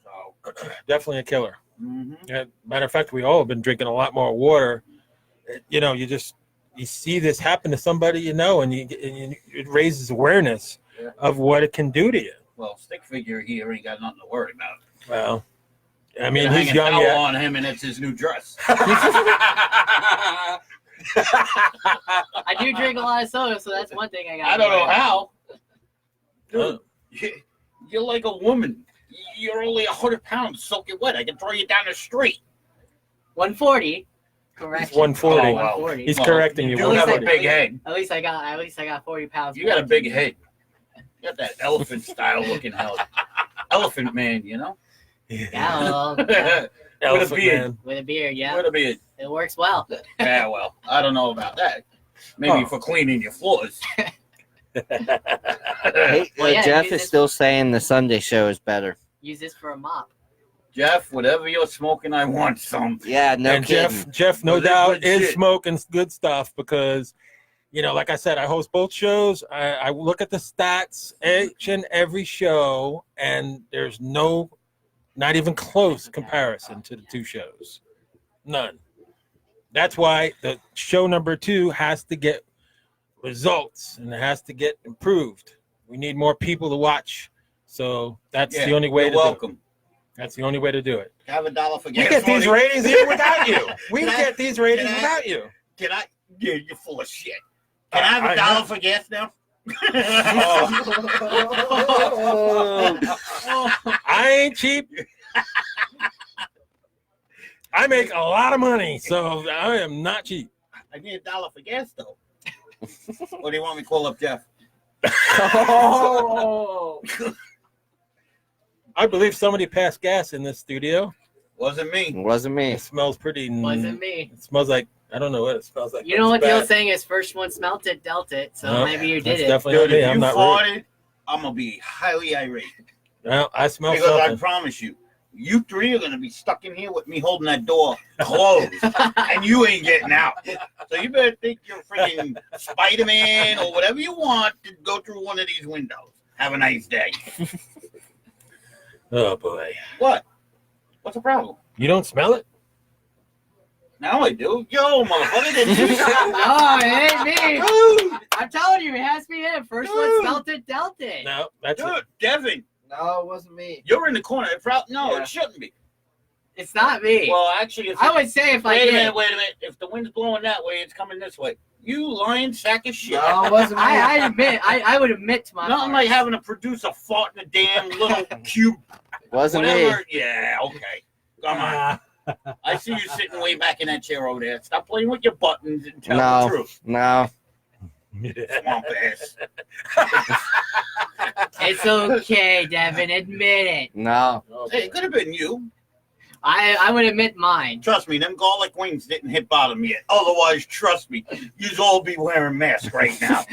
So, Definitely a killer. mhm. Yeah, matter of fact, we all have been drinking a lot more water. You know, you see this happen to somebody you know, and it raises awareness Yeah. of what it can do to you. Well, stick figure here ain't got nothing to worry about. Well, I mean, Gonna he's hang a young towel yet. on him, and it's his new dress. I do drink a lot of soda, so that's one thing I got. I don't know how. Uh, You're like a woman. You're only 100 pounds soaking wet. I can throw you down the street. 140. Correct. He's 140. Oh, wow. 140. He's correcting you. You do have a 140. big head. At least I got 40 pounds. You got a more. big head. You got that elephant style looking head. Elephant man, you know? Yeah, well, Elephant beard. man. with a beard, yeah, What a beard. it works well. Yeah, well, I don't know about that. Maybe Oh. for cleaning your floors. Hey, Well, yeah, Jeff use is it- still saying the Sunday show is better. Use this for a mop. Jeff, whatever you're smoking, I want some. Yeah, no and kidding. Jeff, no Well, this doubt, good is shit. smoking good stuff because like I said, I host both shows. I look at the stats each and every show, and there's not even close comparison to the two shows. None. That's why the show number 2 has to get results and it has to get improved. We need more people to watch. So that's the only way to welcome. do it. That's the only way to do it. Have $1 for We gas. get these ratings here without you. We get these ratings without you. Can I? Yeah, you're full of shit. Can I have $1 for gas now? I ain't cheap. I make a lot of money, so I am not cheap. I need $1 for gas though. Or do you want me to call up Jeff? I believe somebody passed gas in this studio. Wasn't me. Wasn't me. It smells pretty. Wasn't me. It smells like, I don't know what it smells like. You know what the bad. old saying is, first one smelt it, dealt it. So No, maybe you did that's it. definitely Dude, not me. if I'm you not farted, I'm gonna be highly irate. Well, I smell Because I something. promise you, you 3 are gonna be stuck in here with me holding that door closed, and you ain't getting out. So you better think you're freaking Spider-Man or whatever you want to go through one of these windows. Have a nice day. Oh boy. What? What's the problem? You don't smell it? Now I do. Yo, motherfucker, didn't you? No, it ain't me. Dude, I'm telling you, it has to be him. First one smelt it, dealt it. No, that's it. dude, Devin, No, it wasn't me. you're in the corner. No, Yeah. it shouldn't be. It's not me. Well, actually, if I would say if I wait a did. minute, wait a minute. If the wind's blowing that way, it's coming this way. You lying sack of shit. No, it wasn't me. I admit, I would admit to my Nothing farts. like having to produce a fart in a damn little cube. Wasn't Whatever. me. Yeah, okay. Come on. I see you sitting way back in that chair over there. Stop playing with your buttons and tell No. the truth. No. Swamp ass. It's okay, Devin. Admit it. No. Hey, it could have been you. I would admit mine. Trust me, them garlic wings didn't hit bottom yet. Otherwise, trust me, you'd all be wearing masks right now.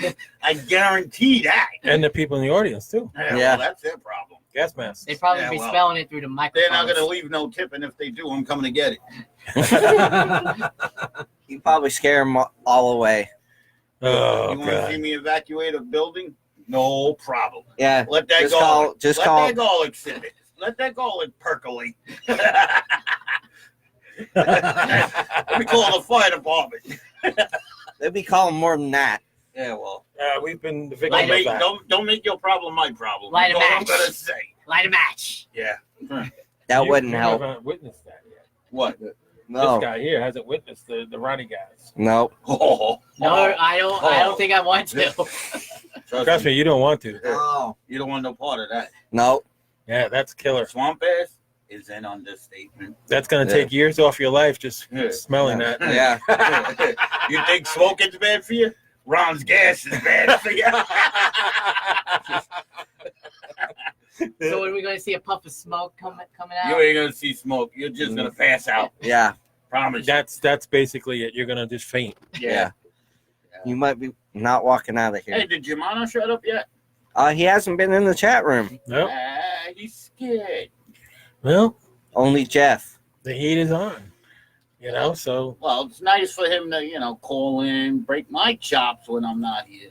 I guarantee that. And the people in the audience too. Yeah, Yeah. well, that's their problem. Gas masks. They'd probably Yeah, be well, spelling it through the They're microphone. not going to leave no tip, and if they do, I'm coming to get it. You probably scare them all away. Oh You want to see god. me evacuate a building? No problem. Yeah. Let that Just garlic. call- just let call- that garlic sit it. Let that garlic percolate. Let me call the fire department. They'd be calling more than that. Yeah, well, We've been the don't victim of make, that. don't make your problem my problem. Light a That's all I'm match. gonna say. Light a match. Yeah. That You wouldn't help. haven't witnessed that yet. What? No. This guy here hasn't witnessed the Ronnie guys. Nope. Oh, No, I don't. I don't think I want to. Trust me, you don't want to. No. You don't want no part of that. Nope. Yeah, that's killer. Swamp ass is an understatement. That's gonna Yeah. take years off your life just Yeah. smelling that. Yeah. You think smoking's bad for you? Ron's gas is bad for you. So are we going to see a puff of smoke coming You out? ain't gonna see smoke. You're just gonna pass out. Yeah. Promise. you. That's basically it. You're gonna just faint. Yeah. You might be not walking out of Hey, here. did Germano shut up yet? He hasn't been in the chat room. No. He's scared. Well, Only Jeff. the heat is on. You know, so Well, it's nice for him to, call in, break my chops when I'm not here.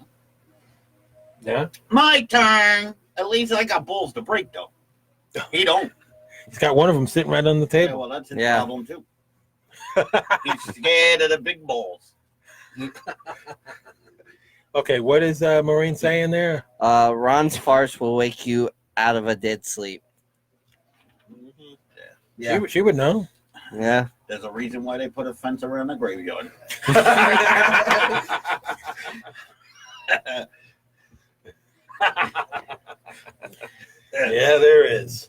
yeah. My turn. At least I got balls to break, though. He don't. He's got one of them sitting right on the Yeah, table. well, that's his Yeah. problem, too. He's scared of the big balls. Okay, what is Maureen saying there? Ron's farce will wake you out of a dead sleep. Yeah. She would know. Yeah. There's a reason why they put a fence around the graveyard. Yeah, there is.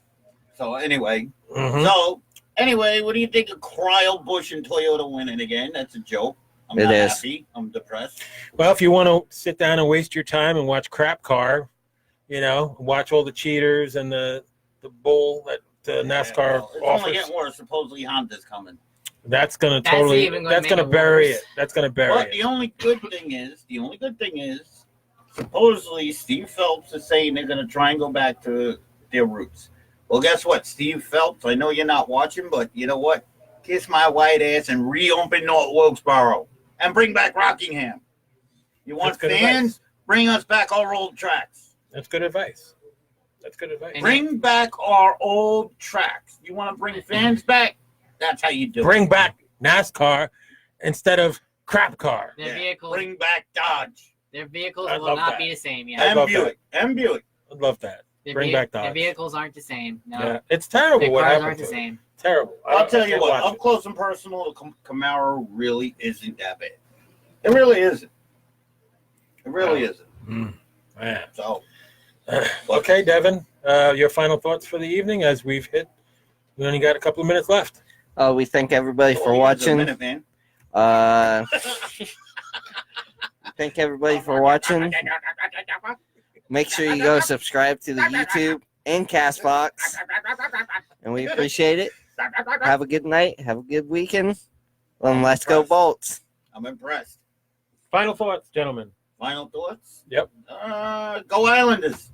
So anyway, Mhm. what do you think of Cryo Bush and Toyota winning again? That's a joke. I'm It not is. happy. I'm depressed. Well, if you want to sit down and waste your time and watch Crap Car, watch all the cheaters and the bull that NASCAR Well, it's only offers. getting worse. Supposedly Honda's coming. That's gonna That's totally. even gonna That's make gonna it bury worse. it. That's gonna bury But it. the only good thing is, supposedly Steve Phelps is saying they're going to try and go back to their roots. Well, guess what, Steve Phelps? I know you're not watching, but you know what? Kiss my white ass and reopen North Wilkesboro and bring back Rockingham. You want That's good fans? advice. Bring us back our old tracks. That's good advice. That's good advice. And Bring back our old tracks. You want to bring fans back? That's how you do it. Bring back NASCAR instead of crap car. Their Yeah. vehicles, Bring back Dodge. their vehicles I will love not that. be the same. I Yeah, And love Buick. And Buick. I'd love that. their Bring back Dodge. Their vehicles aren't the same. No, Yeah, it's terrible their what cars happened aren't the to it. same. Terrible. I'll tell you can't what, watch up it. close and personal, the Camaro really isn't that bad. It really isn't. It really isn't. Man. So, Okay, Devin, your final thoughts for the evening as we only got a couple of minutes left. We thank everybody for watching. Minute, man. Thank everybody for watching. Make sure you go subscribe to the YouTube and Castbox, and we appreciate it. Have a good night. Have a good weekend. And let's go Bolts. I'm impressed. Final thoughts, gentlemen. Final thoughts? Yep. Go Islanders.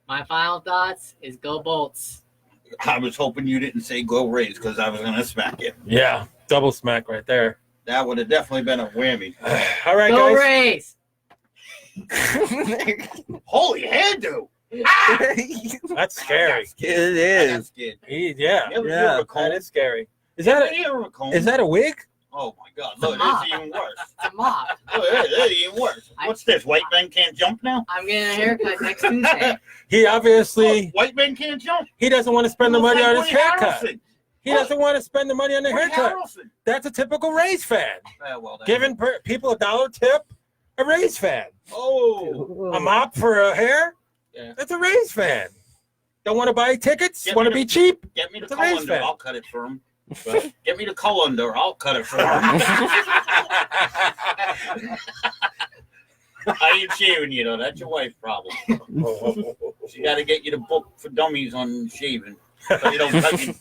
My final thoughts is go Bolts. I was hoping you didn't say go Rays because I was going to smack you. Yeah, double smack right there. That would have definitely been a whammy. All right, Go guys. Rays! Holy hairdo. That's scary. It I got is. scared. Yeah, You ever Yeah, hear of a that comb? is scary. Is You that ever hear of a comb? a wig? Oh my God! Look, mop. it's even worse. It's a mop. Oh, it's even worse. What's this? White men can't jump now? I'm getting a haircut next Tuesday. He obviously White men can't jump. he doesn't want to spend the Looks money like on his Woody haircut. Harrelson. He doesn't want to spend the money on the Woody haircut. Harrelson. That's a typical Rays fan. Well, then. Giving people $1 tip, a Rays fan. Oh. A mop for a hair, Yeah. that's a Rays fan. Don't want to buy tickets? Get Want to me be cheap? Get me the It's a Rays colander. fan. I'll cut it for him. Get me the colander. I'll cut it for him. I ain't shaving you, though. That's your wife's problem. She got to get you the book for dummies on shaving. So you don't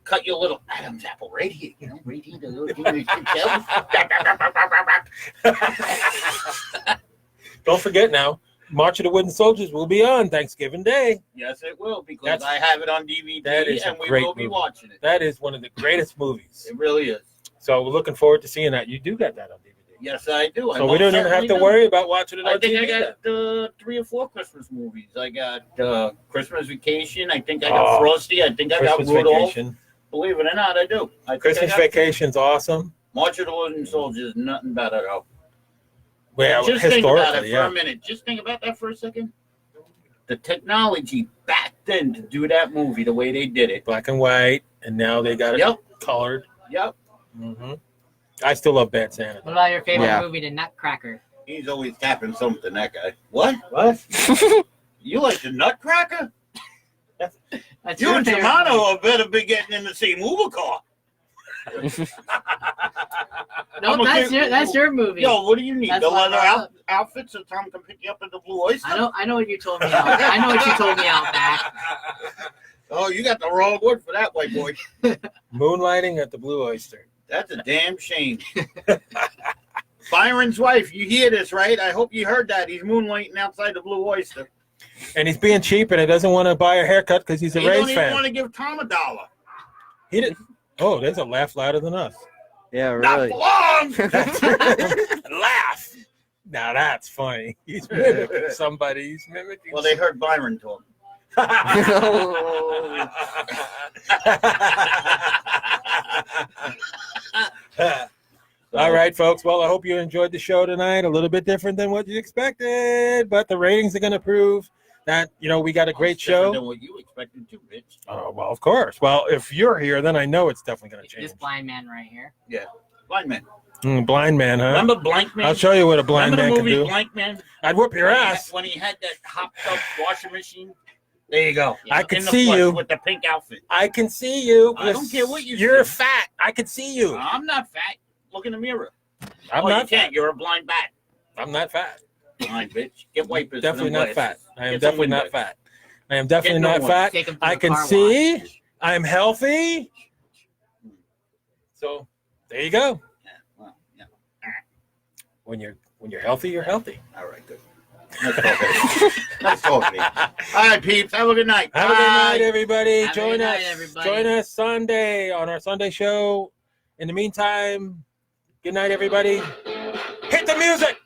cut your little Adam's apple right here. You know, right here. Don't forget now, March of the Wooden Soldiers will be on Thanksgiving Day. Yes, it will, because That's- I have it on DVD, that is a and we great will be movie. watching it. That is one of the greatest movies. It really is. So we're looking forward to seeing that. You do got that on DVD. Yes, I do. So we don't even have to worry about watching it on I think TV. I got 3 or 4 Christmas movies. I got Christmas Vacation. I think I got Oh, Frosty. I think I got Christmas Rudolph. Vacation. Believe it or not, I do. I think Christmas I got Vacation's awesome. March of the Wooden Soldiers, nothing better though. Well, Just think about it historically, for yeah. a minute. Just think about that for a second. The technology back then to do that movie the way they did it. Black and white, and now they got it Yep. colored. Yep. hmm I still love Bad Santa. What about your favorite Yeah. movie, The Nutcracker? He's always tapping something, that guy. What? What? You like the Nutcracker? That's You your and favorite Germano are better be getting in the same Uber car. movie. I'm No, gonna that's your movie. Yo, what do you need? That's The why I leather brought it up. outfit so Tom can pick you up at the Blue Oyster? I know what you told me out. I know what you told me out back. Oh, you got the wrong word for that, white boy. Moonlighting at the Blue Oyster. That's a damn shame. Byron's wife, you hear this, right? I hope you heard that. He's moonlighting outside the Blue Oyster. And he's being cheap, and he doesn't want to buy a haircut because he's a He Rays don't even fan. want to give Tom $1. He didn't. Oh, there's a laugh louder than us. Yeah, Not really. for long. Laugh. Now that's funny. He's mimicking somebody. He's mimicking. Well, they heard Byron talk. All right, folks. Well, I hope you enjoyed the show tonight. A little bit different than what you expected, but the ratings are going to prove that, we got a great Different show. than what you expected too, Rich. Oh, well, of course. Well, if you're here, then I know it's definitely going to change. This blind man right here. Blind Man. Blind man, huh? Remember Blank Man? I'll show you what a blind Remember man the can movie do. Blank Man? I'd whoop your ass. When he had that hopped up washing machine. There you go. I can In the see flesh you. with the pink outfit. I can see you. I don't care what you You're say. fat. I can see you. I'm not fat. Look in the mirror. I'm You not can't. fat. You're a blind bat. I'm not fat. Blind bitch. Get wipers. for Definitely them not fat. glasses. I am Get some definitely not Windex. fat. I am definitely Get no not one. fat. Take him to I the can car see. wash. I'm healthy. So there you go. Yeah, well, yeah. When you're healthy, you're healthy. All right, good. Let's talk. Let's talk. All right, peeps. Have a good night. Have a good night, everybody. Have a Join good us. night, everybody. Join us Sunday on our Sunday show. In the meantime, good night, everybody. Hit the music.